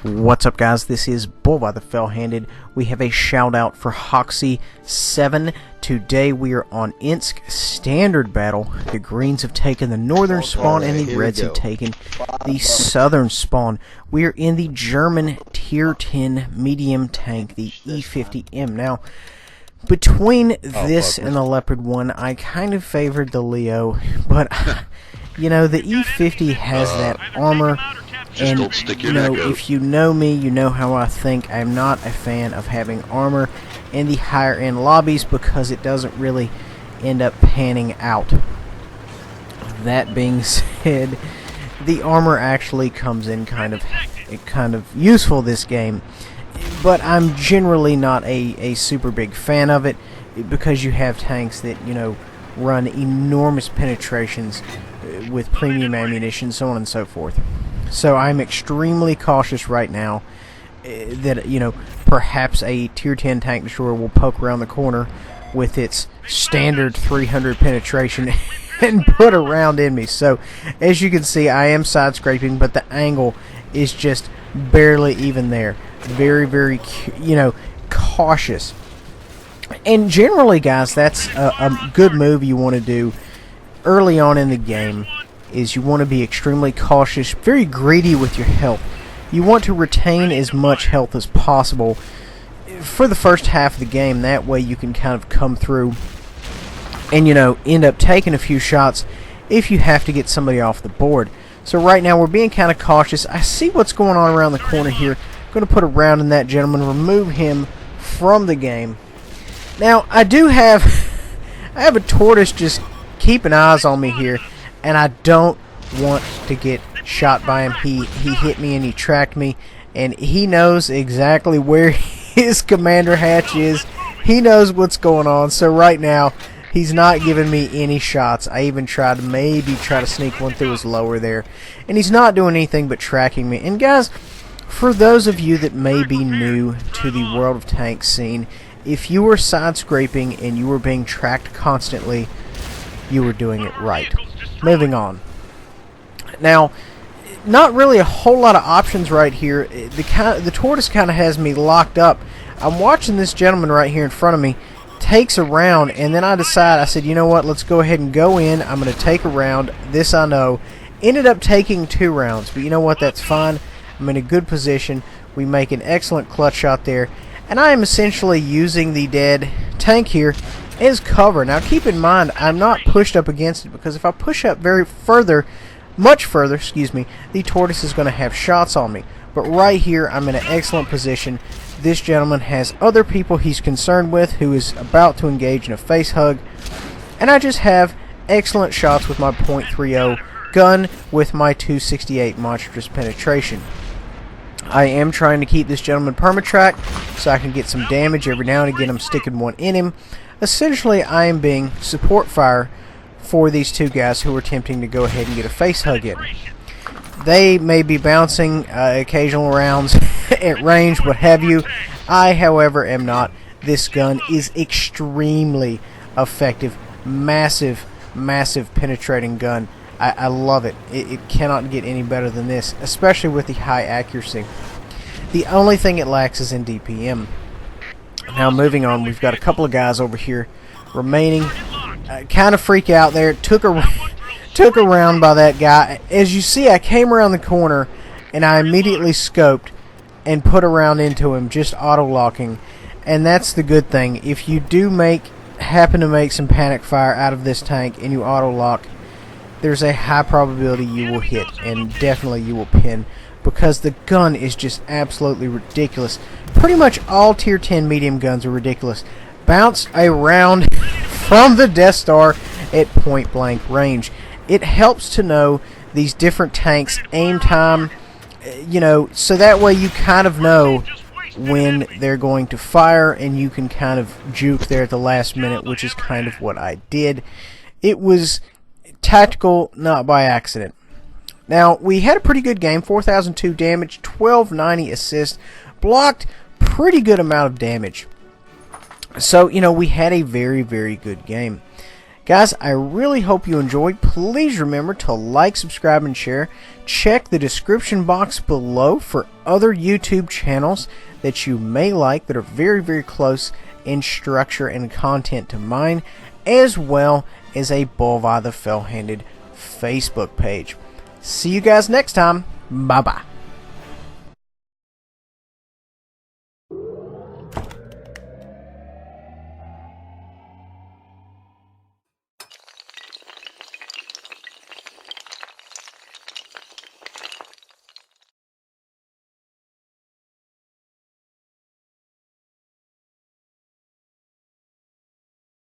What's up, guys? This is Bull by the Fell-Handed. We have a shout out for Hoxie 7. Today we are on Insk Standard Battle. The Greens have taken the northern spawn and the Reds have taken the southern spawn. We are in the German Tier 10 medium tank, the E50M. Now, between this and the Leopard 1, I kind of favored the Leo, but you know, the E50 has that armor. And, you know, if you know me, you know how I think. I'm not a fan of having armor in the higher end lobbies because it doesn't really end up panning out. That being said, the armor actually comes in kind of useful this game. But I'm generally not a super big fan of it because you have tanks that, you know, run enormous penetrations with premium ammunition, so on and so forth. So I'm extremely cautious right now that, you know, perhaps a Tier 10 tank destroyer will poke around the corner with its standard 300 penetration and put a round in me. So as you can see, I am side scraping, but the angle is just barely even there. Very, very, you know, cautious. And generally, guys, that's a good move you want to do early on in the game. Is you want to be extremely cautious, very greedy with your health. You want to retain as much health as possible for the first half of the game. That way you can kind of come through and, you know, end up taking a few shots if you have to get somebody off the board. So right now we're being kind of cautious. I see what's going on around the corner here. I'm going to put a round in that gentleman, remove him from the game. Now I have a tortoise just keeping eyes on me here. And I don't want to get shot by him. He hit me and he tracked me. And he knows exactly where his commander hatch is. He knows what's going on. So right now, he's not giving me any shots. I even tried to maybe try to sneak one through his lower there. And he's not doing anything but tracking me. And guys, for those of you that may be new to the World of Tanks scene, if you were side scraping and you were being tracked constantly, you were doing it right. Moving on. Now, not really a whole lot of options right here. The tortoise kind of has me locked up. I'm watching this gentleman right here in front of me takes a round, and then I said, you know what, let's go ahead and go in. I'm going to take a round. This I know. Ended up taking 2 rounds, but you know what, that's fine. I'm in a good position. We make an excellent clutch shot there, and I am essentially using the dead tank here as cover. Now keep in mind, I'm not pushed up against it because if I push up much further, the tortoise is going to have shots on me. But right here, I'm in an excellent position. This gentleman has other people he's concerned with who is about to engage in a face hug. And I just have excellent shots with my .30 gun with my 268 monstrous penetration. I am trying to keep this gentleman permatrack so I can get some damage every now and again. I'm sticking one in him. Essentially, I am being support fire for these 2 guys who are attempting to go ahead and get a face hug in. They may be bouncing occasional rounds at range, what have you. I, however, am not. This gun is extremely effective. Massive, massive penetrating gun. I love it. It cannot get any better than this, especially with the high accuracy. The only thing it lacks is in DPM. Now moving on, we've got a couple of guys over here remaining. Kind of freak out there. Took a round by that guy. As you see, I came around the corner and I immediately scoped and put a round into him, just auto-locking. And that's the good thing. If you do happen to make some panic fire out of this tank and you auto-lock, there's a high probability you will hit and definitely you will pin, because the gun is just absolutely ridiculous. Pretty much all Tier 10 medium guns are ridiculous. Bounce a round from the Death Star at point blank range. It helps to know these different tanks' aim time, you know, so that way you kind of know when they're going to fire and you can kind of juke there at the last minute, which is kind of what I did. It was tactical, not by accident. Now, we had a pretty good game. 4,002 damage, 1290 assist, blocked pretty good amount of damage. So, you know, we had a very, very good game. Guys, I really hope you enjoyed. Please remember to like, subscribe, and share. Check the description box below for other YouTube channels that you may like that are very, very close in structure and content to mine, as well as a Bullseye the Fell-Handed Facebook page. See you guys next time. Bye-bye.